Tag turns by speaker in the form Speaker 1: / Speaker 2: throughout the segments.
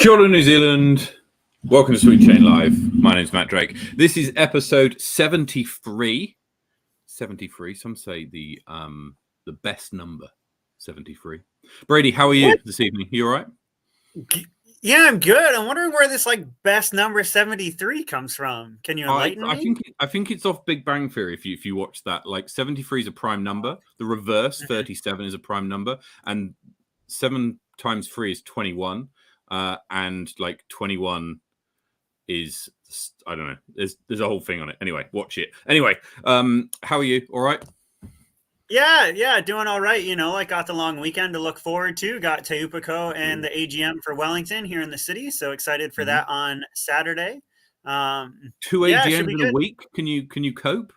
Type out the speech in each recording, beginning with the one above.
Speaker 1: Kia ora, New Zealand. Welcome to Sweet Chain Live. My name's Matt Drake. This is episode 73. 73. Some say the best number, 73. Brady, how are you this evening? You all right?
Speaker 2: Yeah, I'm good. I'm wondering where this best number 73 comes from. Can you enlighten me?
Speaker 1: I think it's off Big Bang Theory. If you watch that, 73 is a prime number. The reverse 37 is a prime number, and 7 times 3 is 21. And 21 is, I don't know. There's a whole thing on it. Anyway, watch it. Anyway, how are you? All right?
Speaker 2: Yeah, doing all right. Got the long weekend to look forward to. Got Teupako and the AGM for Wellington here in the city. So excited for that on Saturday.
Speaker 1: 2 AGMs in a week. Can you cope?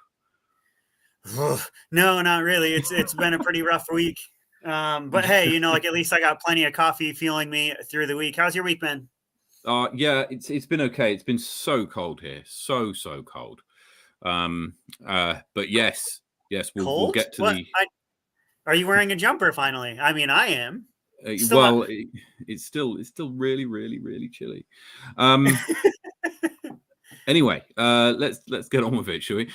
Speaker 2: No, not really. It's been a pretty rough week. But hey, at least I got plenty of coffee fueling me through the week. How's your week been?
Speaker 1: Yeah, it's been okay. It's been so cold here, so cold. But yes, we'll get to
Speaker 2: Are you wearing a jumper finally? I mean, I am.
Speaker 1: It's still really, really, really chilly. Anyway, let's get on with it, shall we?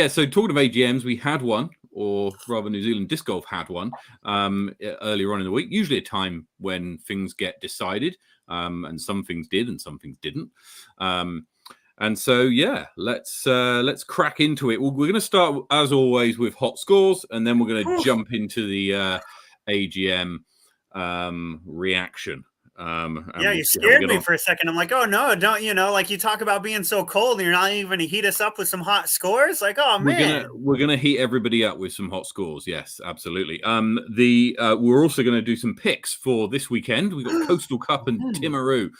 Speaker 1: So talking of AGMs, we had one, or rather New Zealand Disc Golf had one earlier on in the week, usually a time when things get decided, and some things did and some things didn't. And so, let's crack into it. We're going to start, as always, with hot scores, and then we're going to jump into the AGM reaction.
Speaker 2: You scared me for a second. I'm like, oh no, don't you talk about being so cold and you're not even going to heat us up with some hot scores? Man.
Speaker 1: We're gonna heat everybody up with some hot scores. Yes, absolutely. We're also going to do some picks for this weekend. We've got Coastal Cup and Timaru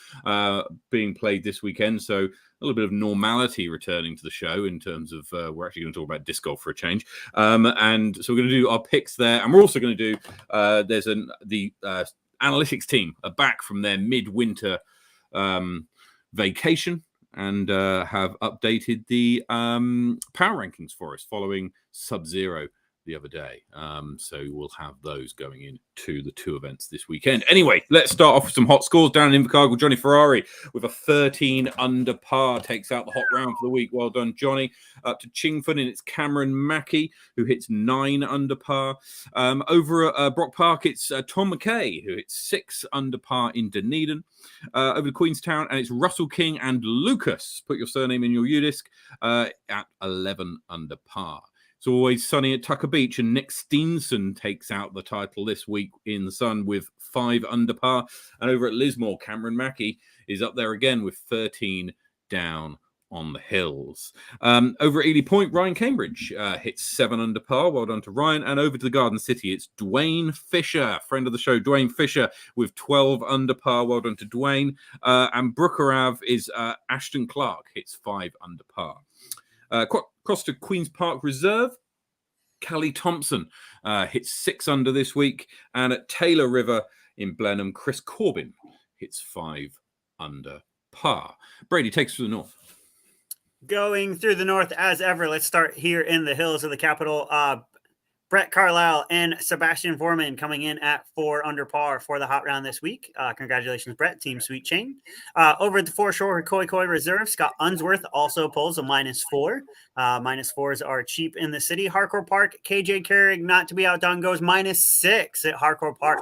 Speaker 1: being played this weekend, so a little bit of normality returning to the show in terms of we're actually going to talk about disc golf for a change. And so we're going to do our picks there, and we're also going to do the analytics team are back from their midwinter vacation and have updated the power rankings for us following Sub-Zero the other day. So we'll have those going into the 2 events this weekend. Anyway, let's start off with some hot scores. Down in Invercargill, Johnny Ferrari with a 13 under par takes out the hot round for the week. Well done, Johnny. Up to Chingford, and it's Cameron Mackey who hits 9 under par. Over at Brock Park, it's Tom McKay who hits 6 under par in Dunedin. Over to Queenstown, and it's Russell King and Lucas. Put your surname in your UDisc at 11 under par. It's always sunny at Tucker Beach, and Nick Steenson takes out the title this week in the sun with 5 under par. And over at Lismore, Cameron Mackey is up there again with 13 down on the hills. Over at Ely Point, Ryan Cambridge hits 7 under par. Well done to Ryan. And over to the Garden City, it's Dwayne Fisher, friend of the show, Dwayne Fisher with 12 under par. Well done to Dwayne. And Brookerav is Ashton Clark, hits 5 under par. Across to Queen's Park Reserve, Callie Thompson hits 6 under this week. And at Taylor River in Blenheim, Chris Corbin hits 5 under par. Brady, takes us to the north.
Speaker 2: Going through the north as ever, let's start here in the hills of the capital. Brett Carlisle and Sebastian Foreman coming in at 4 under par for the hot round this week. Congratulations, Brett, Team Sweet Chain. Over at the Foreshore Koi Reserve, Scott Unsworth also pulls a -4. -4s are cheap in the city. Harcourt Park, KJ Carrig, not to be outdone, goes -6 at Harcourt Park.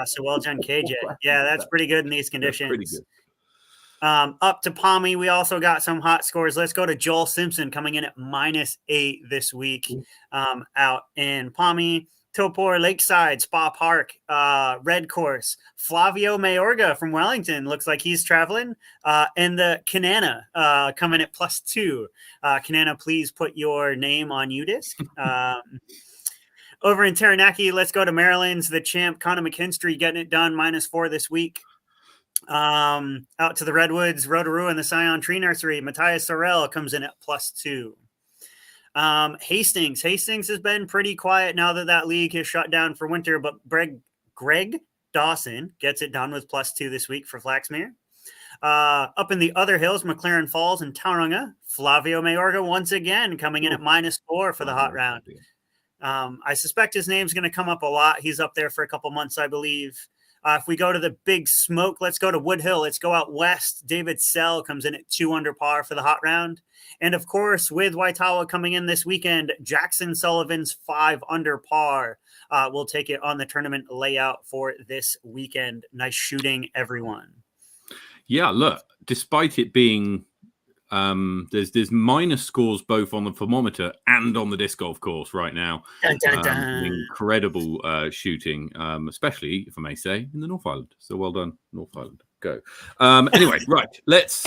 Speaker 2: So well done, KJ. Yeah, that's pretty good in these conditions.
Speaker 1: Pretty good.
Speaker 2: Up to Palmy, we also got some hot scores. Let's go to Joel Simpson coming in at -8 this week out in Palmy. Topor, Lakeside, Spa Park, Red Course. Flavio Mayorga from Wellington looks like he's traveling. And the Kanana coming at +2. Kanana, please put your name on UDisc. Over in Taranaki, let's go to Maryland's the champ, Connor McKinstry, getting it done, -4 this week. Out to the Redwoods, Rotorua and the Scion Tree Nursery, Matthias Sorrell comes in at +2. Hastings has been pretty quiet now that league has shut down for winter, but Greg Dawson gets it done with +2 this week for Flaxmere. Up in the other hills, McLaren Falls and Tauranga, Flavio Mayorga once again coming in at -4 for the hot round. I suspect his name's going to come up a lot. He's up there for a couple months, I believe. If we go to the big smoke, let's go to Woodhill. Let's go out west. David Sell comes in at 2 under par for the hot round. And of course, with Waitawa coming in this weekend, Jackson Sullivan's 5 under par will take it on the tournament layout for this weekend. Nice shooting, everyone.
Speaker 1: Yeah, look, despite it being there's minus scores both on the thermometer and on the disc golf course right now.
Speaker 2: Dun, dun, dun.
Speaker 1: Incredible shooting, especially, if I may say, in the North Island. So well done, North Island. Go. Anyway, right. Let's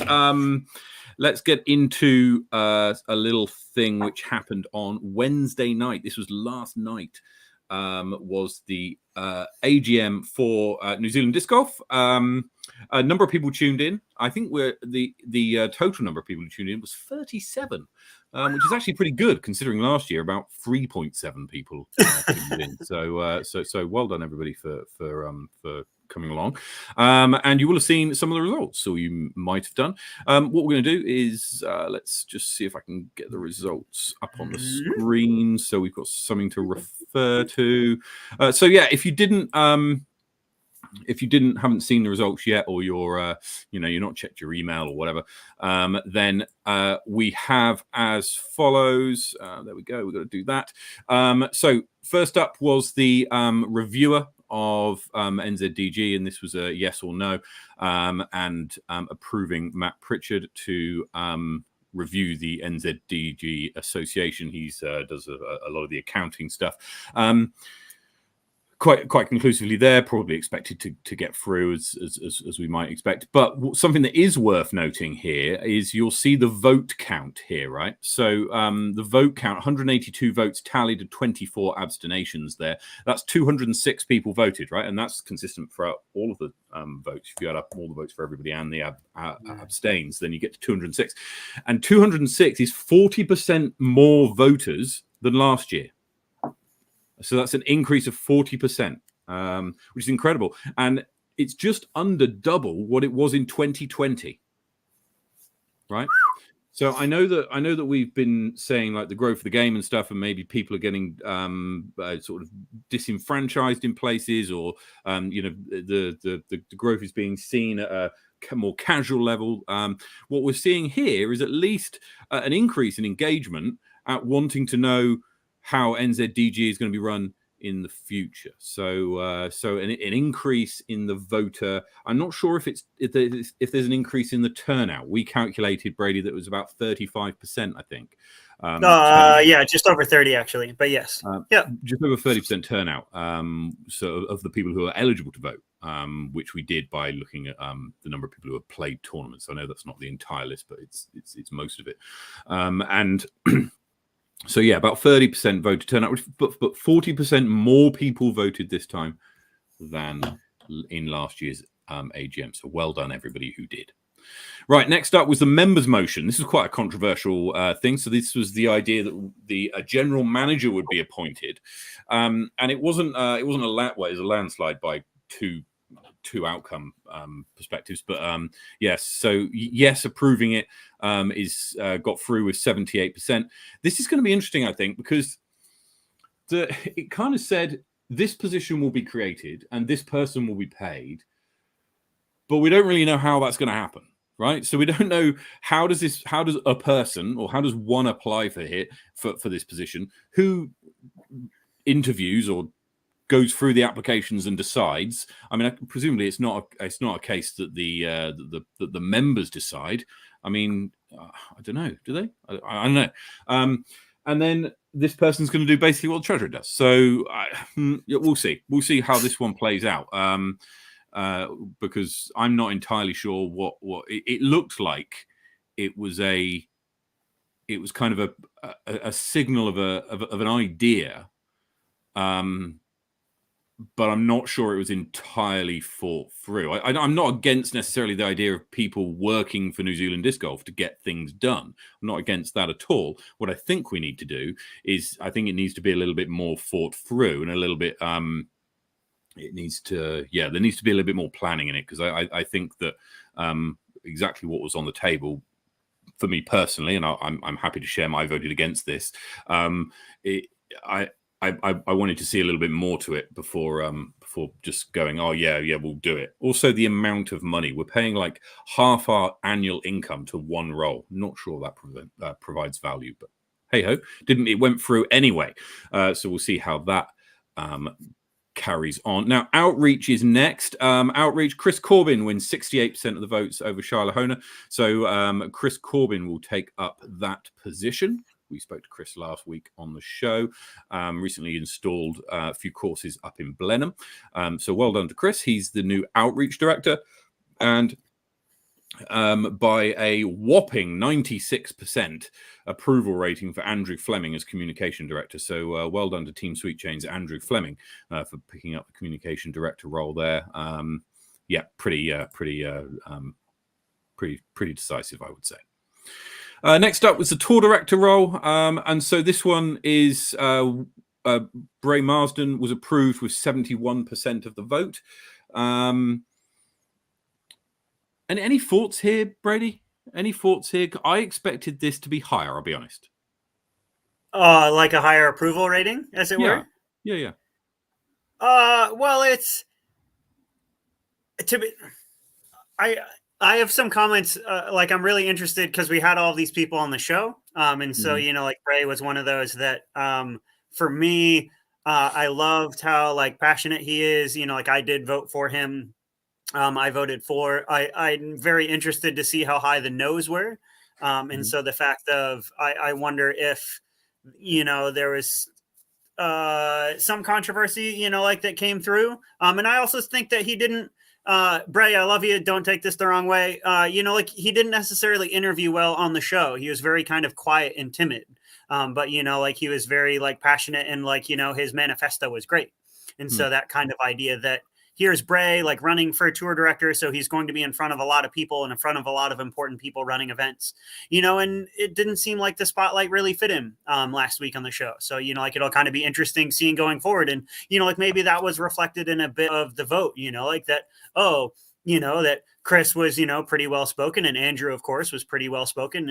Speaker 1: get into a little thing which happened on Wednesday night. This was last night. Was the AGM for New Zealand Disc Golf. A number of people tuned in. I think the total number of people who tuned in was 37, which is actually pretty good considering last year about 3.7 people tuned in. So well done everybody for coming along. And you will have seen some of the results, so you might have done. What we're going to do is let's just see if I can get the results up on the screen, so we've got something to refer to. So yeah, if you haven't seen the results yet, or you're not checked your email or whatever, then we have as follows. There we go. We've got to do that. So first up was the reviewer of NZDG, and this was a yes or no, and approving Matt Pritchard to review the NZDG Association. He's does a lot of the accounting stuff. Quite conclusively there, probably expected to get through as we might expect. But something that is worth noting here is you'll see the vote count here, right? So the vote count, 182 votes tallied to 24 abstentions there. That's 206 people voted, right? And that's consistent throughout all of the votes. If you add up all the votes for everybody and the abstains, then you get to 206. And 206 is 40% more voters than last year. So that's an increase of 40%, which is incredible. And it's just under double what it was in 2020, right? So I know that we've been saying like the growth of the game and stuff, and maybe people are getting sort of disenfranchised in places, or the growth is being seen at a more casual level. What we're seeing here is at least an increase in engagement at wanting to know how NZDG is going to be run in the future. So an increase in the voter. I'm not sure if there's an increase in the turnout. We calculated, Brady, that it was about 35%, I think.
Speaker 2: Yeah, just over 30 actually, but yes.
Speaker 1: Just over 30% turnout. So of the people who are eligible to vote, which we did by looking at the number of people who have played tournaments. I know that's not the entire list, but it's most of it. And so yeah, about 30% voter turnout, but 40% more people voted this time than in last year's AGM. So well done, everybody who did. Right, next up was the members' motion. This is quite a controversial thing. So this was the idea that a general manager would be appointed, and it wasn't it was a landslide by two outcome perspectives, but yes, so yes, approving it is got through with 78%. This is going to be interesting, I think, because it kind of said this position will be created and this person will be paid, but we don't really know how that's going to happen, right? So we don't know how does a person, or how does one apply for this position, who interviews or goes through the applications and decides. I mean, presumably it's not a case that the members decide. I mean, I don't know. Do they? I don't know. And then this person's going to do basically what the treasurer does. So we'll see. We'll see how this one plays out. Because I'm not entirely sure what it looked like. It was kind of a signal of an idea. But I'm not sure it was entirely thought through. I'm not against necessarily the idea of people working for New Zealand Disc Golf to get things done. I'm not against that at all. What I think we need to do is, I think it needs to be a little bit more thought through, and a little bit, there needs to be a little bit more planning in it, because I think that exactly what was on the table for me personally, and I'm happy to share my voted against this. I wanted to see a little bit more to it before for just going, oh yeah, we'll do it. Also, the amount of money we're paying, like half our annual income to one role. Not sure that provides value, but hey ho, it went through anyway. So we'll see how that carries on. Now, Outreach is next. Outreach, Chris Corbyn wins 68% of the votes over Charlotte Honer. So Chris Corbyn will take up that position. We spoke to Chris last week on the show. Recently installed a few courses up in Blenheim. So well done to Chris. He's the new Outreach Director. And by a whopping 96% approval rating for Andrew Fleming as Communication Director. So well done to Team Sweet Chain's Andrew Fleming for picking up the Communication Director role there. Yeah, pretty decisive, I would say. Next up was the Tour Director role. And so this one is Bray Marsden was approved with 71% of the vote. And any thoughts here, Brady? Any thoughts here? I expected this to be higher, I'll be honest.
Speaker 2: Like a higher approval rating, as it were?
Speaker 1: Yeah.
Speaker 2: Well, it's... to be... I have some comments. Like, I'm really interested because we had all these people on the show. And so, like Bray was one of those that, for me, I loved how, like, passionate he is. Like, I did vote for him. I voted for. I'm very interested to see how high the no's were. And so the fact of, I wonder if, there was some controversy, like that came through. And I also think that he didn't, Bray, I love you. Don't take this the wrong way. Like he didn't necessarily interview well on the show. He was very kind of quiet and timid. But, like he was very like passionate and like, his manifesto was great. And so that kind of idea that here's Bray like running for a tour director. So he's going to be in front of a lot of people and in front of a lot of important people running events, and it didn't seem like the spotlight really fit him last week on the show. So, like it'll kind of be interesting seeing going forward. And, like maybe that was reflected in a bit of the vote, like that, that Chris was, pretty well spoken. And Andrew, of course, was pretty well spoken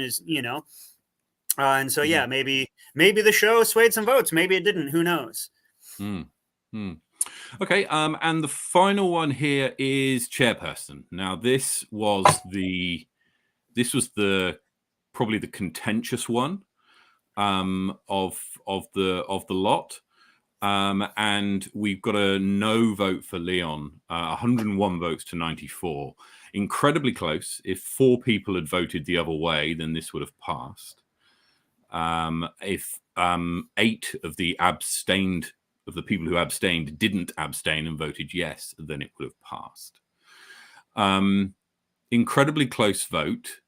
Speaker 2: and so, yeah, maybe the show swayed some votes. Maybe it didn't. Who knows?
Speaker 1: Okay, and the final one here is chairperson. Now, this was probably the contentious one of the lot, and we've got a no vote for Leon, 101 votes to 94, incredibly close. If 4 people had voted the other way, then this would have passed. If 8 of the people who abstained didn't abstain and voted yes, then it would have passed. Incredibly close vote.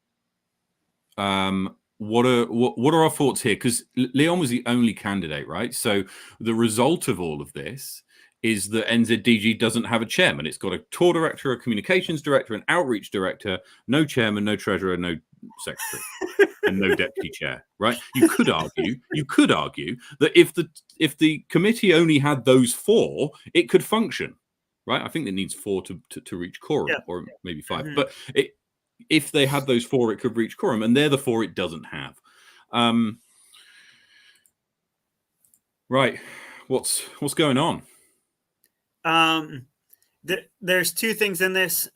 Speaker 1: What are our thoughts here? Because Leon was the only candidate, right? So the result of all of this is that NZDG doesn't have a chairman. It's got a tour director, a communications director, an outreach director, no chairman, no treasurer, no secretary, and no deputy chair, right? You could argue that if the committee only had those 4, it could function, right? I think it needs 4 to reach quorum, or maybe 5. But if they had those 4, it could reach quorum, and they're the 4 it doesn't have. Right, what's going on?
Speaker 2: There's 2 things in this.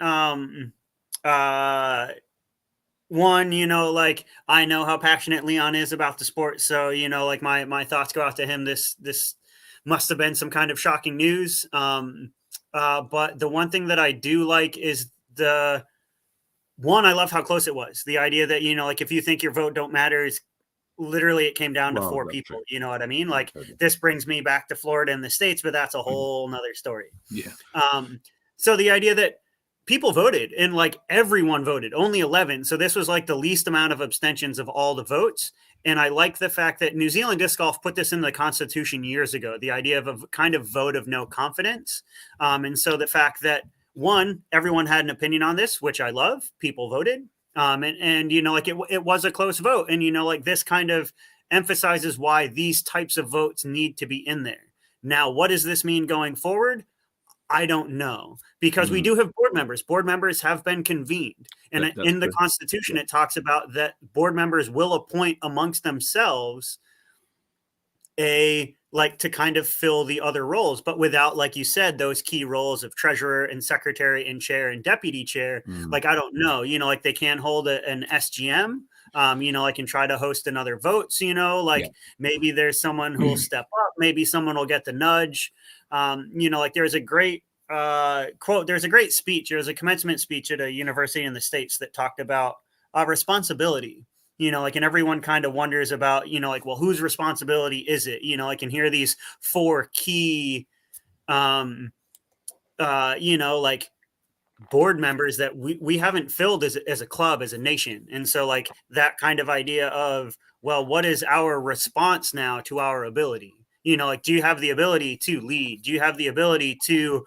Speaker 2: One, like I know how passionate Leon is about the sport. So, like my thoughts go out to him. This must have been some kind of shocking news. But the one thing that I do like is I love how close it was. The idea that, like if you think your vote don't matter, is literally it came down to 4 people. True. You know what I mean? Like this brings me back to Florida and the States, but that's a whole nother story.
Speaker 1: Yeah.
Speaker 2: So the idea that people voted and like everyone voted, only 11. So this was like the least amount of abstentions of all the votes. And I like the fact that New Zealand Disc Golf put this in the Constitution years ago, the idea of a kind of vote of no confidence. And so the fact that everyone had an opinion on this, which I love, people voted. And like it was a close vote. And, like this kind of emphasizes why these types of votes need to be in there. Now, what does this mean going forward? I don't know, because we do have board members. Board members have been convened. And in the Constitution, it talks about that board members will appoint amongst themselves a like to kind of fill the other roles, but without, like you said, those key roles of treasurer and secretary and chair and deputy chair. Like, I don't know, like they can hold an SGM, like and try to host another votes, like maybe there's someone who will step up, maybe someone will get the nudge. Like there's a great quote, there's a great speech, there's a commencement speech at a university in the States that talked about responsibility. Like, and everyone kind of wonders about, like, well, whose responsibility is it? I can hear these four key, like board members that we haven't filled as a club, as a nation. And so like that kind of idea of, well, what is our response now to our ability? Like, do you have the ability to lead? Do you have the ability to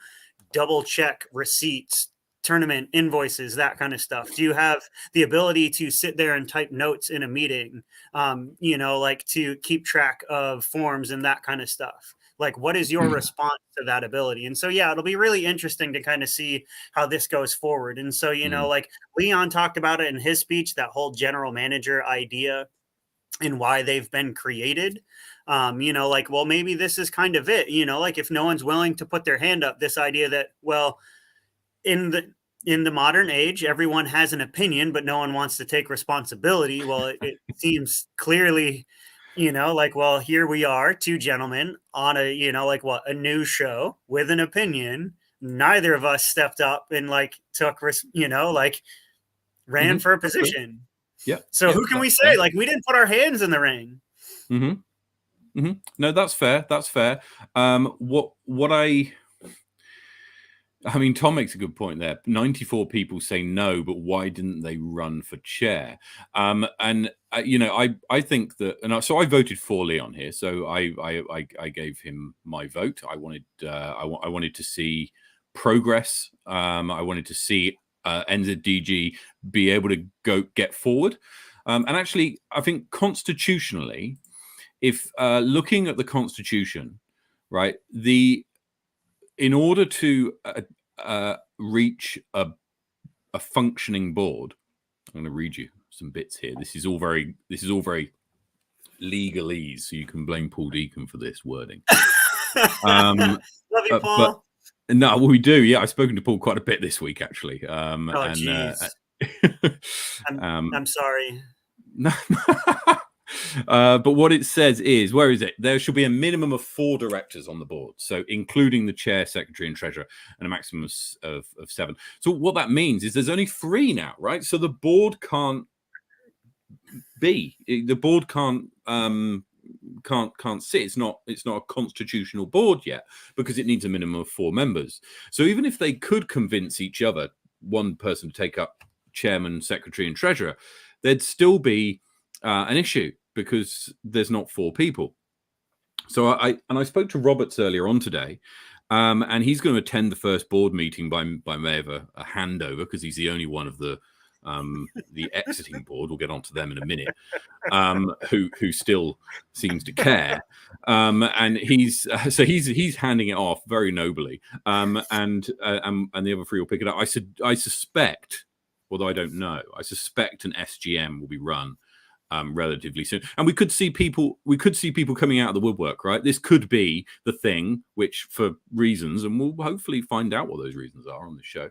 Speaker 2: double check receipts, tournament invoices, that kind of stuff? Do you have the ability to sit there and type notes in a meeting? Like to keep track of forms and that kind of stuff? Like, what is your response to that ability? And so, yeah, it'll be really interesting to kind of see how this goes forward. And so, like Leon talked about it in his speech, that whole general manager idea and why they've been created. Like, well, maybe this is kind of it, like if no one's willing to put their hand up, this idea that, well, in the modern age, everyone has an opinion, but no one wants to take responsibility. Well, it seems clearly, like, well, here we are, two gentlemen on a, like what, a news show with an opinion. Neither of us stepped up and like took, like ran for a position.
Speaker 1: Yeah.
Speaker 2: So who can we say? Fair. Like, we didn't put our hands in the ring.
Speaker 1: No, that's fair. That's fair. I mean, Tom makes a good point there. 94 people say no, but why didn't they run for chair? I think that, and so I voted for Leon here. So I gave him my vote. I wanted to see progress. I wanted to see NZDG be able to get forward. And actually, I think constitutionally, if looking at the Constitution, right, in order to reach a functioning board, I'm going to read you some bits here. This is all very legalese, so you can blame Paul Deacon for this wording.
Speaker 2: Love you, Paul.
Speaker 1: No, we do. Yeah, I've spoken to Paul quite a bit this week, actually.
Speaker 2: I'm sorry.
Speaker 1: But what it says is, where is it? There should be a minimum of 4 directors on the board, so including the chair, secretary, and treasurer, and a maximum of 7. So what that means is there's only 3 now, right? So the board can't sit. It's not a constitutional board yet because it needs a minimum of 4 members. So even if they could convince each other, one person to take up chairman, secretary, and treasurer, there'd still be an issue because there's not 4 people. So I spoke to Roberts earlier on today, and he's going to attend the first board meeting by way of a handover because he's the only one of the exiting board. We'll get onto them in a minute. Who still seems to care, and he's handing it off very nobly, and the other 3 will pick it up. I suspect, although I don't know, I suspect an SGM will be run relatively soon, and we could see people coming out of the woodwork, right? This could be the thing, which for reasons, and we'll hopefully find out what those reasons are on the show.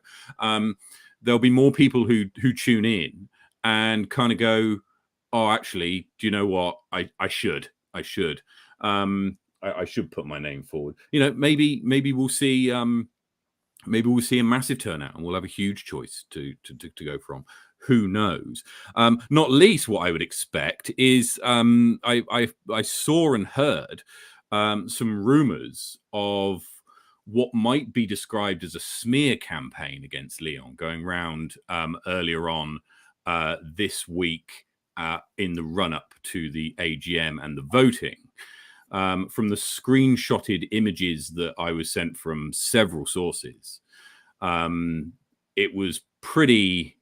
Speaker 1: There'll be more people who tune in and kind of go, oh, actually, do you know what? I should put my name forward. Maybe we'll see a massive turnout and we'll have a huge choice to go from. Who knows? Not least, what I would expect is I saw and heard some rumors of what might be described as a smear campaign against Leon going round earlier on this week in the run-up to the AGM and the voting. From the screenshotted images that I was sent from several sources, it was pretty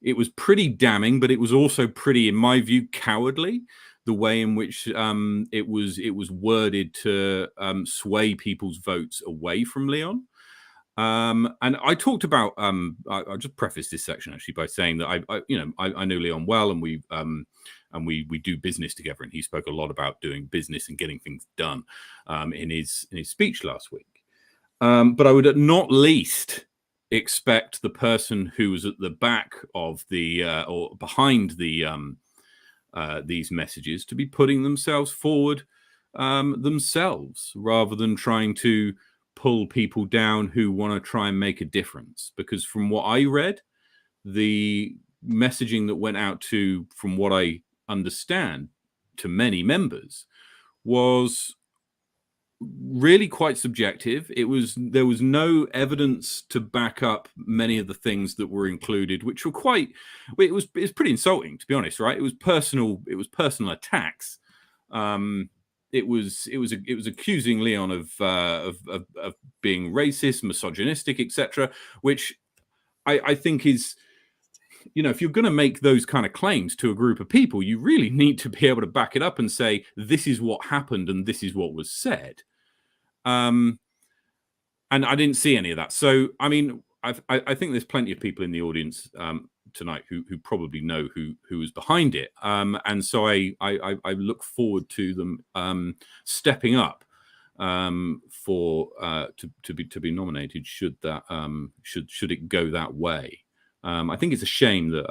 Speaker 1: damning, but it was also pretty, in my view, cowardly, the way in which it was worded to sway people's votes away from Leon. And I talked about I'll just preface this section actually by saying that I know Leon well, and and we do business together. And he spoke a lot about doing business and getting things done in his speech last week. But I would at not least expect the person who was at the back of the or behind the these messages to be putting themselves forward themselves, rather than trying to pull people down who want to try and make a difference. Because from what I read, the messaging that went out to, from what I understand, to many members was really quite subjective. There was no evidence to back up many of the things that were included, which were it was pretty insulting, to be honest, right? It was personal attacks. It was accusing Leon of being racist, misogynistic, etc., which I think is, if you're going to make those kind of claims to a group of people, you really need to be able to back it up and say, this is what happened and this is what was said. And I didn't see any of that. So, I mean, I think there's plenty of people in the audience tonight who probably know who was behind it. And so I look forward to them stepping up for to be nominated should that should it go that way. I think it's a shame that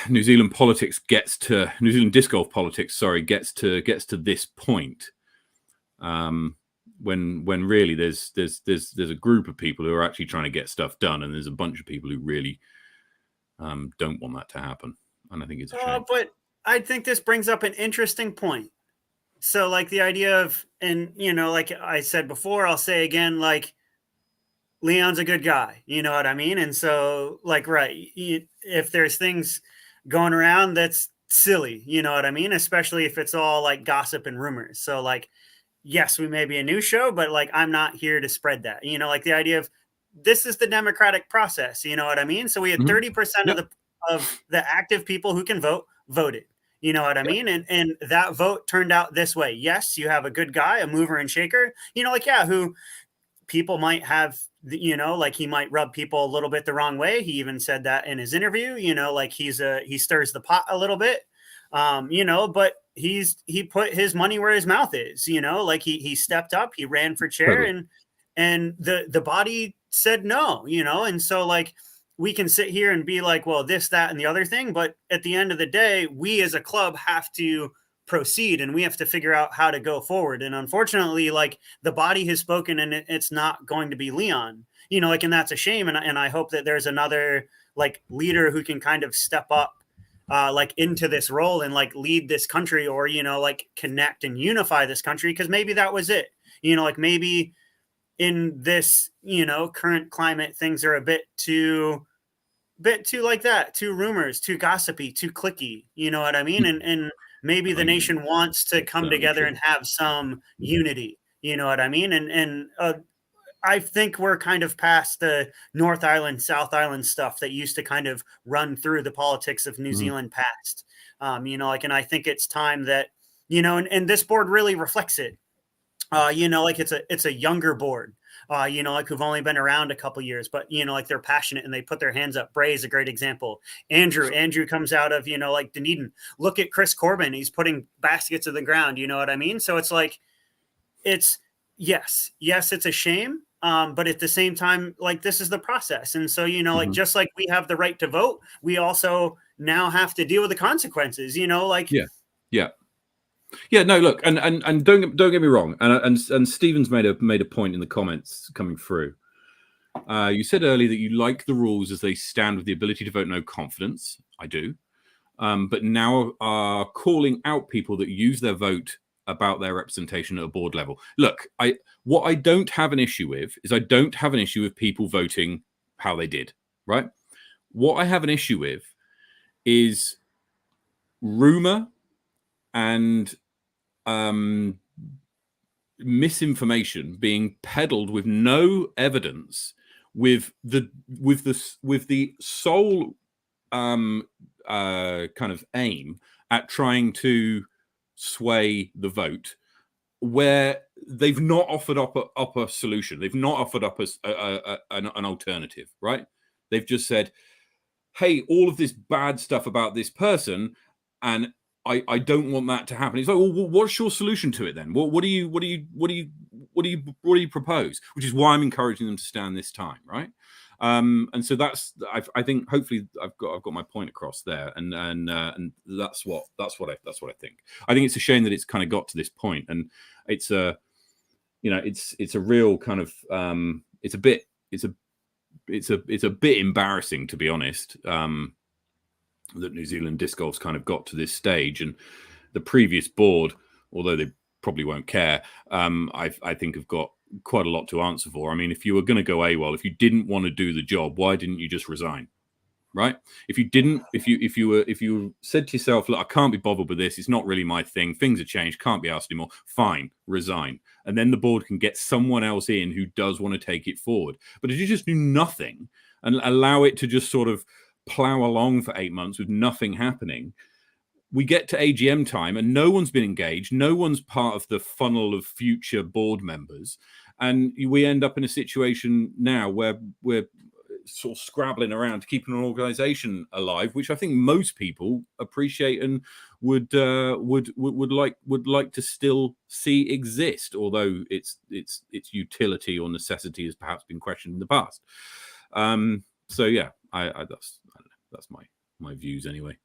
Speaker 1: New Zealand disc golf politics, gets to this point, when really there's a group of people who are actually trying to get stuff done, and there's a bunch of people who really don't want that to happen, and I think it's a shame.
Speaker 2: But I think this brings up an interesting point. So, like, the idea of, and like I said before, I'll say again, like, Leon's a good guy, you know what I mean? And so, like, right, if there's things going around that's silly, you know what I mean? Especially if it's all like gossip and rumors. So, like, yes, we may be a news show, but like, I'm not here to spread that, like the idea of this is the democratic process, you know what I mean? So we had 30% of the active people who can vote voted, you know what I mean? And that vote turned out this way. Yes, you have a good guy, a mover and shaker, who people might have, like, he might rub people a little bit the wrong way. He even said that in his interview, like he stirs the pot a little bit, but he put his money where his mouth is, like he stepped up, he ran for chair, and the body said no, and so, like, we can sit here and be like, well, this, that, and the other thing, but at the end of the day, we as a club have to proceed, and we have to figure out how to go forward. And unfortunately, like, the body has spoken, and it's not going to be Leon, and that's a shame. And I hope that there's another, like, leader who can kind of step up, like, into this role and, like, lead this country, or, like, connect and unify this country. Because maybe that was it, like, maybe in this, current climate, things are a bit too like that, too rumors, too gossipy, too cliquey, you know what I mean? And maybe the nation wants to come together and have some unity, you know what I mean? And I think we're kind of past the North Island, South Island stuff that used to kind of run through the politics of New Zealand past. And I think it's time that, and this board really reflects it. Like, it's a younger board, like, who've only been around a couple years, but, like, they're passionate and they put their hands up. Bray is a great example. Andrew comes out of, like, Dunedin. Look at Chris Corbin. He's putting baskets to the ground. You know what I mean? So it's like, yes, it's a shame. But at the same time, like, this is the process. And so, like, just like we have the right to vote, we also now have to deal with the consequences, like,
Speaker 1: yeah, no, look, and don't get me wrong, and Stephen's made a point in the comments coming through. You said earlier that you like the rules as they stand with the ability to vote no confidence. I do, but now are calling out people that use their vote about their representation at a board level. Look, what I don't have an issue with is I don't have an issue with people voting how they did, right? What I have an issue with is rumor and misinformation being peddled with no evidence, with the sole kind of aim at trying to sway the vote, where they've not offered up a solution. They've not offered up an alternative, right? They've just said, hey, all of this bad stuff about this person, and I don't want that to happen. It's like, well, what's your solution to it then? What do you propose? Which is why I'm encouraging them to stand this time, right? And so I think hopefully I've got my point across there, and that's what I think. I think it's a shame that it's kind of got to this point, and it's a it's a real kind of it's a bit embarrassing, to be honest, that New Zealand disc golf's kind of got to this stage, and the previous board, although they probably won't care, I think have got quite a lot to answer for. I mean, if you were going to go AWOL, if you didn't want to do the job, why didn't you just resign? Right? If you said to yourself, look, I can't be bothered with this, it's not really my thing, things have changed, can't be asked anymore, fine, resign. And then the board can get someone else in who does want to take it forward. But if you just do nothing and allow it to just sort of plow along for 8 months with nothing happening, we get to AGM time and no one's been engaged, no one's part of the funnel of future board members, and we end up in a situation now where we're sort of scrabbling around to keep an organization alive, which I think most people appreciate and would like to still see exist, although its utility or necessity has perhaps been questioned in the past. So yeah, that's my views anyway.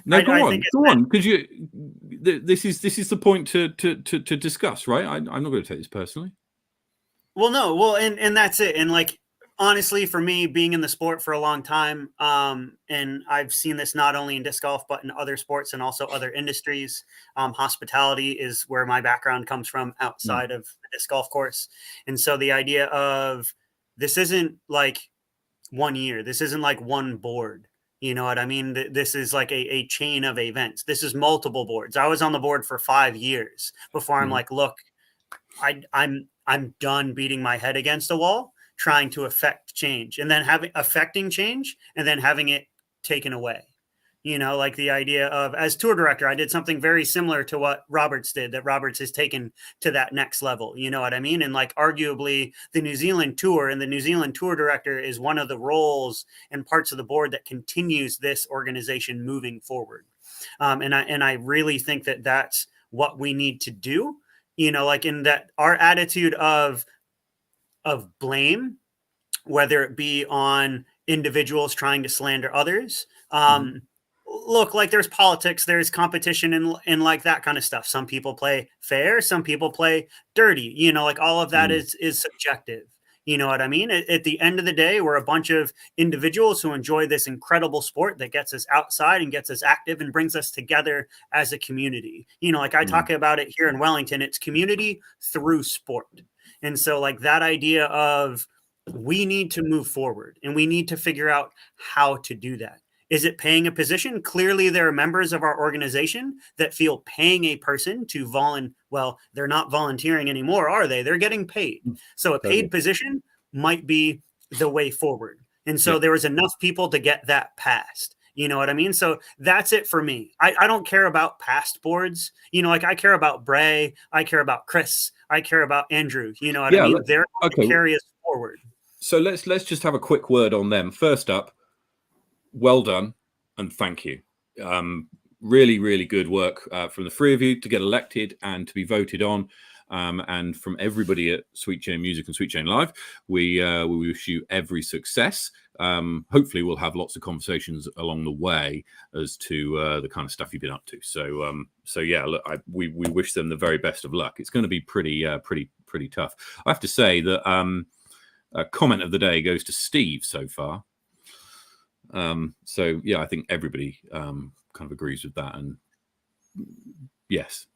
Speaker 1: No, go on, because this is the point to discuss, right? I'm not going to take this personally.
Speaker 2: Well, no, well, and that's it. And like, honestly, for me, being in the sport for a long time, and I've seen this not only in disc golf, but in other sports and also other industries. Hospitality is where my background comes from outside of the disc golf course. And so the idea of this isn't like 1 year, this isn't like one board. You know what I mean? This is like a chain of events. This is multiple boards. I was on the board for 5 years before I'm like, look, I'm done beating my head against a wall trying to affect change, and then affecting change and then having it taken away. You know, like the idea of, as tour director, I did something very similar to what Roberts did, that Roberts has taken to that next level. You know what I mean? And like, arguably the New Zealand tour and the New Zealand tour director is one of the roles and parts of the board that continues this organization moving forward. And I really think that that's what we need to do. You know, like, in that our attitude of blame, whether it be on individuals trying to slander others, look, like, there's politics, there's competition, and like that kind of stuff. Some people play fair, some people play dirty, you know, like all of that is subjective. You know what I mean? At the end of the day, we're a bunch of individuals who enjoy this incredible sport that gets us outside and gets us active and brings us together as a community. You know, like I talk about it here in Wellington, it's community through sport. And so like that idea of, we need to move forward and we need to figure out how to do that. Is it paying a position? Clearly, there are members of our organization that feel paying a person to well, they're not volunteering anymore, are they? They're getting paid. So a paid position might be the way forward. And so there was enough people to get that passed. You know what I mean? So that's it for me. I don't care about past boards. You know, like I care about Bray. I care about Chris. I care about Andrew. You know what I mean? They're going to carry us forward.
Speaker 1: So let's just have a quick word on them. First up, well done and thank you. Really, really good work from the three of you to get elected and to be voted on. And from everybody at Sweet Chain Music and Sweet Chain Live, we wish you every success. Hopefully we'll have lots of conversations along the way as to the kind of stuff you've been up to. So yeah, look, we wish them the very best of luck. It's going to be pretty tough. I have to say that a comment of the day goes to Steve so far. So yeah, I think everybody kind of agrees with that, and yes,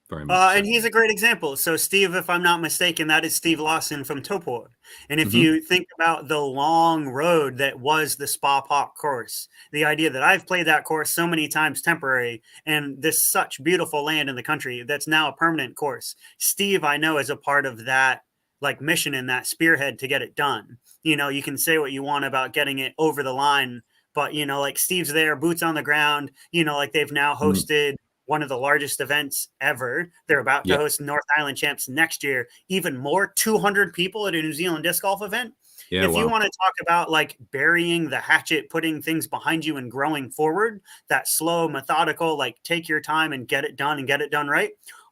Speaker 1: very much.
Speaker 2: And he's a great example. So Steve, if I'm not mistaken, that is Steve Lawson from Topor. And if you think about the long road that was the Spa Park course, the idea that I've played that course so many times temporary, and this such beautiful land in the country that's now a permanent course. Steve, I know, is a part of that like mission and that spearhead to get it done. You know, you can say what you want about getting it over the line, but you know, like Steve's there, boots on the ground, you know, like they've now hosted one of the largest events ever. They're about to host North Island Champs next year. Even more, 200 people at a New Zealand disc golf event.
Speaker 1: Yeah,
Speaker 2: if you want to talk about like burying the hatchet, putting things behind you and growing forward, that slow, methodical, like take your time and get it done right.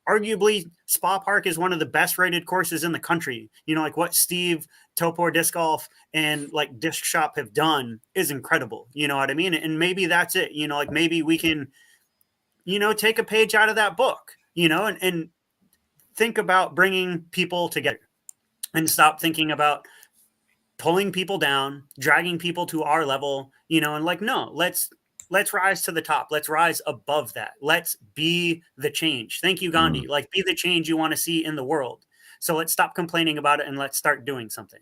Speaker 2: Arguably, Spa Park is one of the best rated courses in the country. You know, like what Steve, Topor Disc Golf, and like Disc Shop have done is incredible. You know what I mean? And maybe that's it. You know, like maybe we can, you know, take a page out of that book, you know, and think about bringing people together and stop thinking about pulling people down, dragging people to our level, you know, and like, no, let's rise to the top. Let's rise above that. Let's be the change. Thank you, Gandhi. Like, be the change you want to see in the world. So let's stop complaining about it and let's start doing something.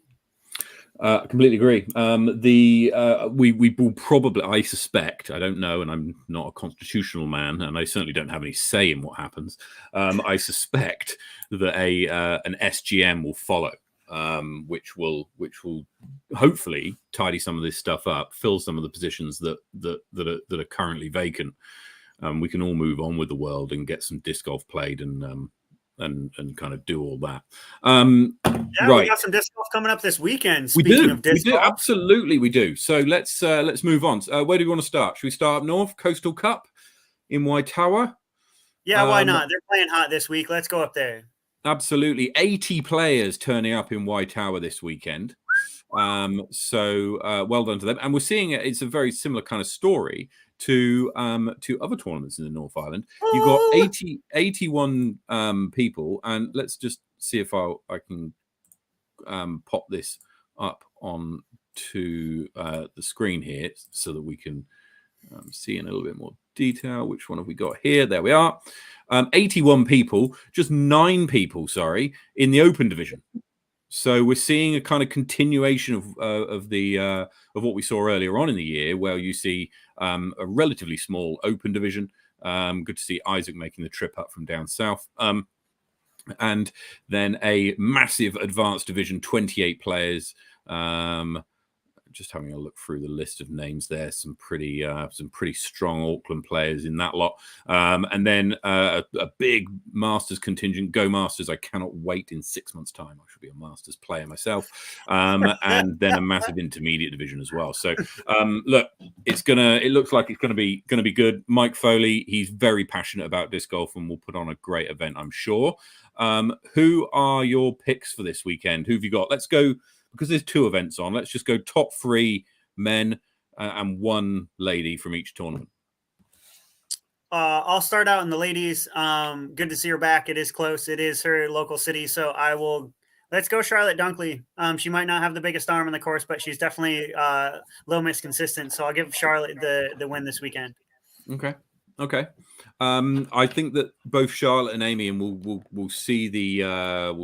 Speaker 1: I completely agree. We will probably, I suspect, I don't know, and I'm not a constitutional man, and I certainly don't have any say in what happens. I suspect that an SGM will follow. Which will hopefully tidy some of this stuff up, fill some of the positions that are currently vacant. We can all move on with the world and get some disc golf played and kind of do all that.
Speaker 2: We got some disc golf coming up this weekend. Speaking of disc golf,
Speaker 1: absolutely we do. So let's move on. Where do we want to start? Should we start up north? Coastal Cup in Waitoa.
Speaker 2: Yeah, why not? They're playing hot this week. Let's go up there.
Speaker 1: Absolutely. 80 players turning up in Waitoa this weekend. So well done to them. And we're seeing it's a very similar kind of story to other tournaments in the North Island. You've got 81 people. And let's just see if I can pop this up on to the screen here so that we can see in a little bit more detail. Which one have we got here? There we are. 81 people, just 9 people, in the open division. So we're seeing a kind of continuation of what we saw earlier on in the year, where you see a relatively small open division. Good to see Isaac making the trip up from down south. And then a massive advanced division, 28 players. Just having a look through the list of names there, some pretty strong Auckland players in that lot, and then a big Masters contingent. Go Masters! I cannot wait. In 6 months' time, I should be a Masters player myself, and then a massive intermediate division as well. So, look, it looks like it's gonna be good. Mike Foley, he's very passionate about disc golf, and will put on a great event, I'm sure. Who are your picks for this weekend? Who have you got? Let's go. Because there's 2 events on, let's just go top 3 men and 1 lady from each tournament.
Speaker 2: I'll start out in the ladies. Good to see her back. It is close. It is her local city. So let's go Charlotte Dunkley. She might not have the biggest arm in the course, but she's definitely low miss consistent. So I'll give Charlotte the win this weekend. Okay.
Speaker 1: I think that both Charlotte and Amy, and we'll see the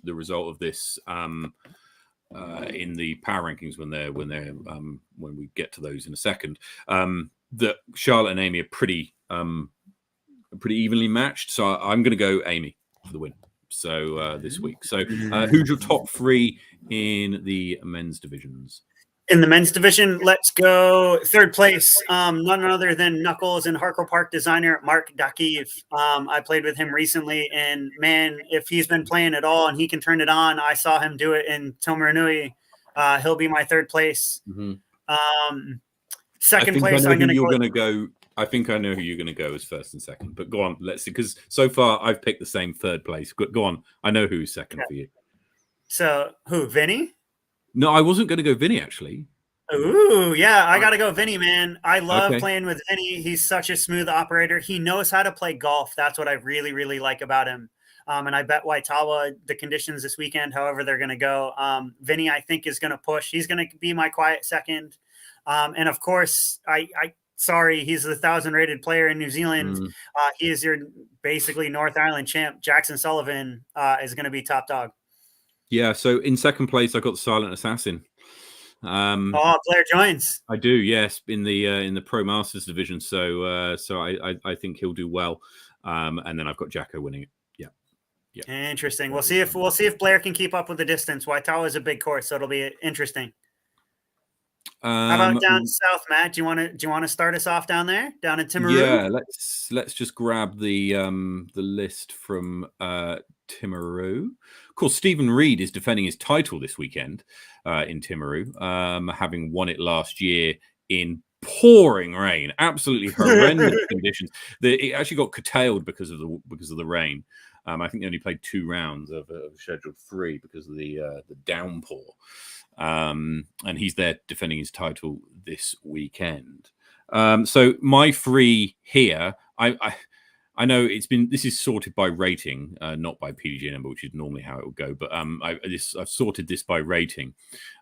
Speaker 1: result of this in the power rankings when we get to those in a second. That Charlotte and Amy are pretty evenly matched. So I'm going to go Amy for the win. So this week. So who's your top 3 in the men's divisions?
Speaker 2: In the men's division, let's go third place. None other than Knuckles and Harcourt Park designer Mark Dakiv. I played with him recently, and man, if he's been playing at all and he can turn it on, I saw him do it in Tomarunui. He'll be my third place. Second place, I'm going to
Speaker 1: go. I think I know who you're going to go as first and second. But go on, let's see, because so far I've picked the same third place. Go on, I know who's second for you.
Speaker 2: So who, Vinny?
Speaker 1: No, I wasn't going to go Vinny, actually.
Speaker 2: Ooh, yeah, I got to go Vinny, man. I love playing with Vinny. He's such a smooth operator. He knows how to play golf. That's what I really, really like about him. And I bet Waitawa, the conditions this weekend, however they're going to go, Vinny, I think, is going to push. He's going to be my quiet second. And, of course, sorry, he's the 1,000-rated player in New Zealand. He is your basically North Island champ. Jackson Sullivan is going to be top dog.
Speaker 1: Yeah, so in second place, I got the Silent Assassin.
Speaker 2: Blair Joins.
Speaker 1: I do, yes, in the Pro Masters division. So I think he'll do well. And then I've got Jacko winning it. Yeah.
Speaker 2: Interesting. We'll see if Blair can keep up with the distance. Waitawa is a big course, so it'll be interesting. How about down south, Matt? Do you want to start us off down there, down in Timaru?
Speaker 1: Yeah, let's just grab the list from Timaru. Of course, Stephen Reed is defending his title this weekend in Timaru, having won it last year in pouring rain, absolutely horrendous conditions. It actually got curtailed because of the rain. I think they only played 2 rounds of scheduled 3 because of the downpour. And he's there defending his title this weekend. So my 3 here, I know this is sorted by rating, not by PDG number, which is normally how it would go. But I've sorted this by rating,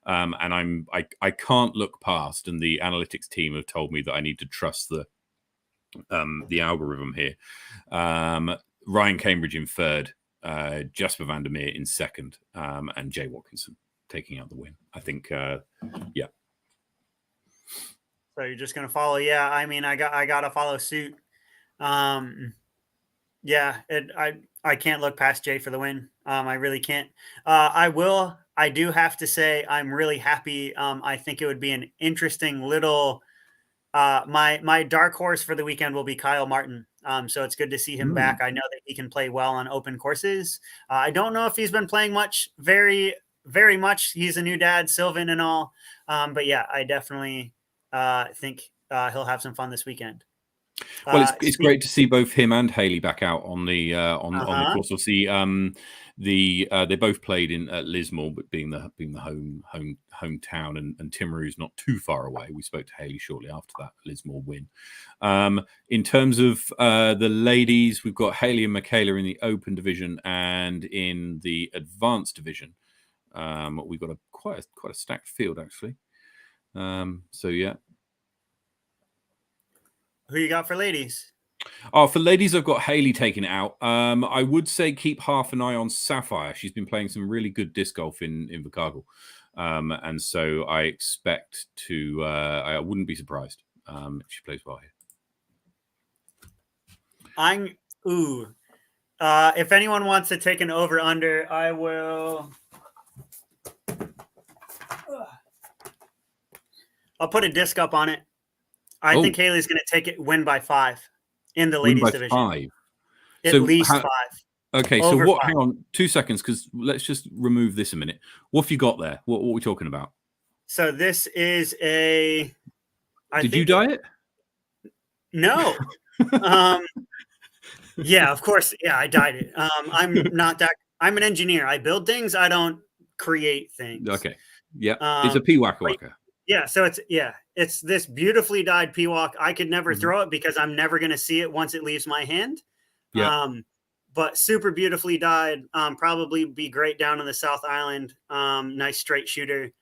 Speaker 1: and I can't look past. And the analytics team have told me that I need to trust the algorithm here. Ryan Cambridge in 3rd, Jasper van der Meer in 2nd, and Jay Watkinson taking out the win. I think, yeah.
Speaker 2: So you're just gonna follow? Yeah, I mean, I gotta follow suit. Yeah, I can't look past Jay for the win. I really can't. I do have to say I'm really happy. I think it would be an interesting little. My dark horse for the weekend will be Kyle Martin. So it's good to see him back. I know that he can play well on open courses. I don't know if he's been playing very much. He's a new dad, Sylvan and all. But yeah, I definitely think he'll have some fun this weekend.
Speaker 1: Well, it's great to see both him and Haley back out on the course. We'll see. They both played in Lismore, but being the hometown, and Timaru's not too far away. We spoke to Haley shortly after that Lismore win. In terms of the ladies, we've got Haley and Michaela in the open division, and in the advanced division, we've got quite a stacked field actually. So yeah.
Speaker 2: Who you got for ladies?
Speaker 1: Oh, for ladies, I've got Haley taking it out. I would say keep half an eye on Sapphire. She's been playing some really good disc golf in Invercargill. And so I expect to, I wouldn't be surprised if she plays well here.
Speaker 2: If anyone wants to take an over-under, I will. I'll put a disc up on it. I think Haley's going to win by 5 in the ladies division.
Speaker 1: 5.
Speaker 2: At least 5.
Speaker 1: Okay, so what? 5. Hang on 2 seconds, because let's just remove this a minute. What have you got there? What are we talking about?
Speaker 2: So this is a.
Speaker 1: Did you dye it?
Speaker 2: No. Yeah, of course. Yeah, I dyed it. I'm not that. I'm an engineer. I build things. I don't create things.
Speaker 1: Okay. Yeah. It's a P-Waka Waka.
Speaker 2: Yeah. So it's this beautifully dyed Peewok. I could never throw it because I'm never going to see it once it leaves my hand.
Speaker 1: Yeah.
Speaker 2: But super beautifully dyed. Probably be great down in the South Island. Nice straight shooter.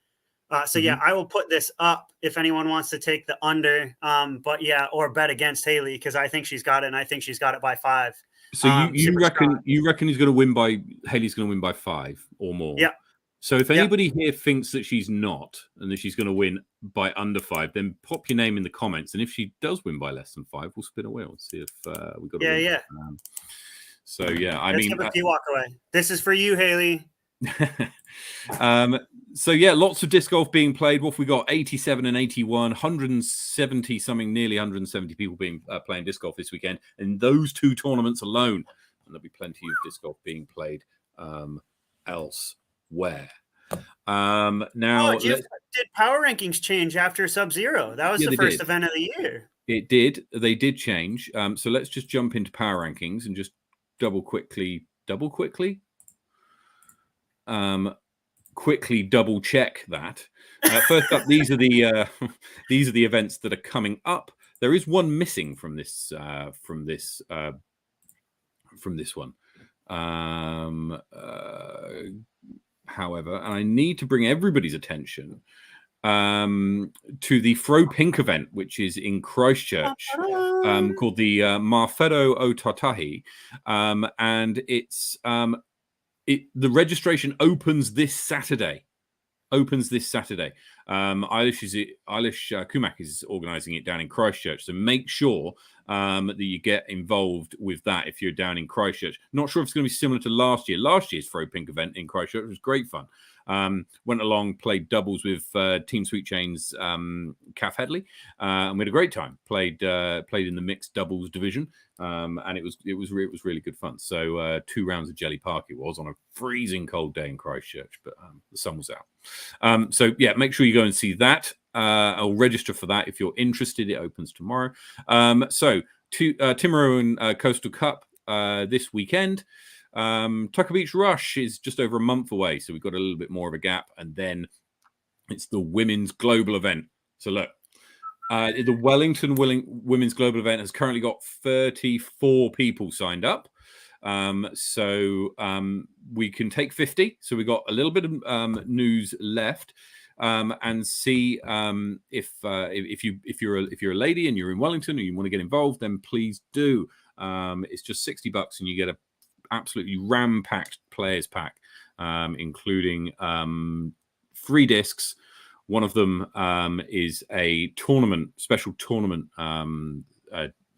Speaker 2: So yeah, I will put this up if anyone wants to take the under. But yeah, or bet against Haley because I think she's got it, and I think she's got it by 5.
Speaker 1: So you reckon he's going to win by Haley's going to win by 5 or more?
Speaker 2: Yeah.
Speaker 1: So if anybody here thinks that she's not and that she's going to win by under 5, then pop your name in the comments. And if she does win by less than 5, we'll spin a wheel and see if we got.
Speaker 2: Yeah.
Speaker 1: So yeah,
Speaker 2: Let's give a P-Walk away. This is for you, Haley.
Speaker 1: So yeah, lots of disc golf being played. What have we got? 87 and 81, 170 something, nearly 170 people being playing disc golf this weekend in those 2 tournaments alone. And there'll be plenty of disc golf being played elsewhere. Now,
Speaker 2: did power rankings change after Sub-Zero? That was the first event of the year.
Speaker 1: It did. They did change. So let's just jump into power rankings and just quickly double check that. First up, these are the events that are coming up. There is one missing from this one. However, and I need to bring everybody's attention to the Throw Pink event, which is in Christchurch, called the Marfedo o Tatahi, and it's the registration opens this Saturday. opens this Saturday. Eilish Kumak is organising it down in Christchurch, so make sure that you get involved with that if you're down in Christchurch. Not sure if it's going to be similar to last year. Last year's Throw Pink event in Christchurch was great fun. Went along, played doubles with Team Sweet Chain's Kath Headley, and we had a great time. Played in the mixed doubles division, and it was really good fun. So 2 rounds of Jelly Park it was on a freezing cold day in Christchurch, but the sun was out. So yeah, make sure you go and see that. I'll register for that if you're interested. It opens tomorrow. So Timaru and Coastal Cup this weekend. Tucker Beach Rush is just over a month away, so we've got a little bit more of a gap, and then it's the Women's Global event. So look, the Wellington Women's Global event has currently got 34 people signed up. So we can take 50. So we've got a little bit of news left. And see if you're a lady and you're in Wellington and you want to get involved, then please do. It's just $60 and you get a absolutely ram-packed players pack, including 3 discs. One of them is a special tournament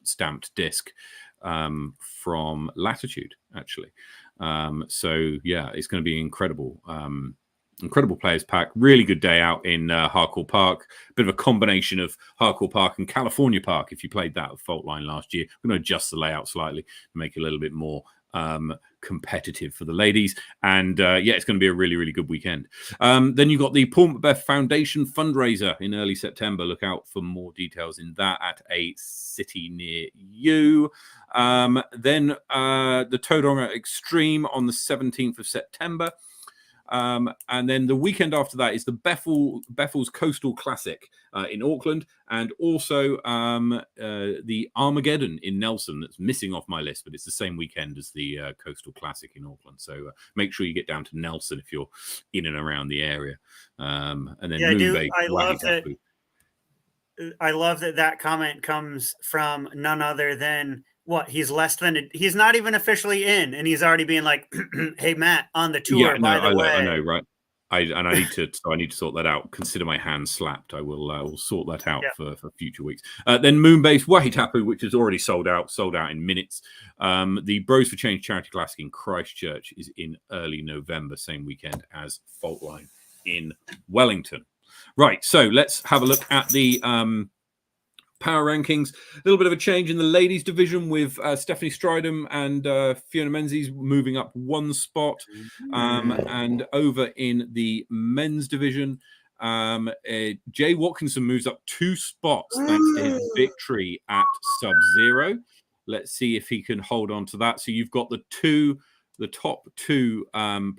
Speaker 1: stamped disc from Latitude, actually. So yeah, it's going to be incredible. Incredible players pack. Really good day out in Harcourt Park. Bit of a combination of Harcourt Park and California Park. If you played that at Fault Line last year, we're going to adjust the layout slightly to make it a little bit more competitive for the ladies. And yeah, it's going to be a really, really good weekend. Then you've got the Paul Macbeth Foundation fundraiser in early September. Look out for more details in that at a city near you. Then the Tauranga Extreme on the 17th of September. And then the weekend after that is the Beffels Coastal Classic in Auckland, and also the Armageddon in Nelson. That's missing off my list, but it's the same weekend as the Coastal Classic in Auckland. So make sure you get down to Nelson if you're in and around the area. And then
Speaker 2: yeah, I love that comment comes from none other than he's not even officially in, and he's already being like, hey Matt, on the tour.
Speaker 1: Yeah,
Speaker 2: by the way,
Speaker 1: I know, right? I need to sort that out. Consider my hand slapped. I will sort that out for future weeks. Then Moonbase Wahitapu, which is already sold out in minutes. The Bros for Change Charity Classic in Christchurch is in early November, same weekend as Fault Line in Wellington. Right, so let's have a look at the power rankings. A little bit of a change in the ladies division with Stephanie Stridham and Fiona Menzies moving up 1 spot. And over in the men's division, Jay Watkinson moves up 2 spots thanks to his victory at Sub-Zero. Let's see if he can hold on to that. So you've got the top 2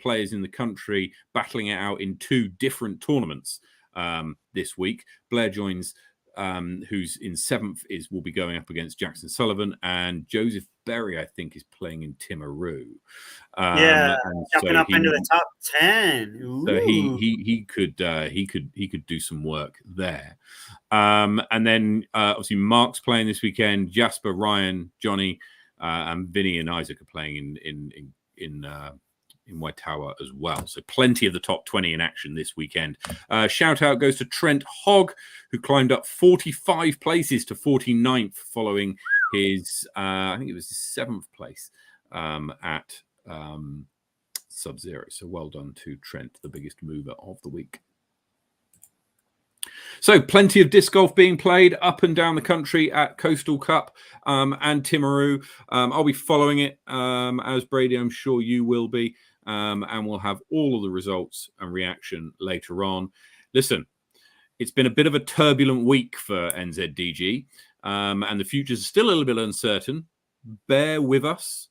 Speaker 1: players in the country battling it out in 2 different tournaments this week. Blair joins, who's in 7th, will be going up against Jackson Sullivan, and Joseph Berry, I think, is playing in Timaru.
Speaker 2: Jumping up into the top 10. Ooh.
Speaker 1: So he could do some work there. And then obviously Mark's playing this weekend. Jasper, Ryan, Johnny, and Vinny and Isaac are playing in Waitawa as well. So plenty of the top 20 in action this weekend. Shout out goes to Trent Hogg, who climbed up 45 places to 49th following his, I think it was his 7th place at Sub-Zero. So well done to Trent, the biggest mover of the week. So plenty of disc golf being played up and down the country at Coastal Cup and Timaru. I'll be following it as Brady. I'm sure you will be. And we'll have all of the results and reaction later on. Listen, it's been a bit of a turbulent week for NZDG, and the future's still a little bit uncertain. Bear with us,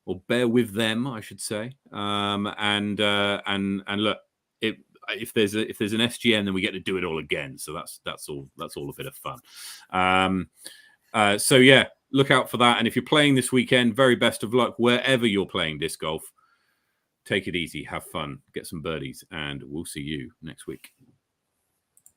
Speaker 1: or bear with them, I should say. And look, if there's an SGN, then we get to do it all again. So that's all a bit of fun. So yeah, look out for that. And if you're playing this weekend, very best of luck wherever you're playing disc golf. Take it easy, have fun, get some birdies, and we'll see you next week.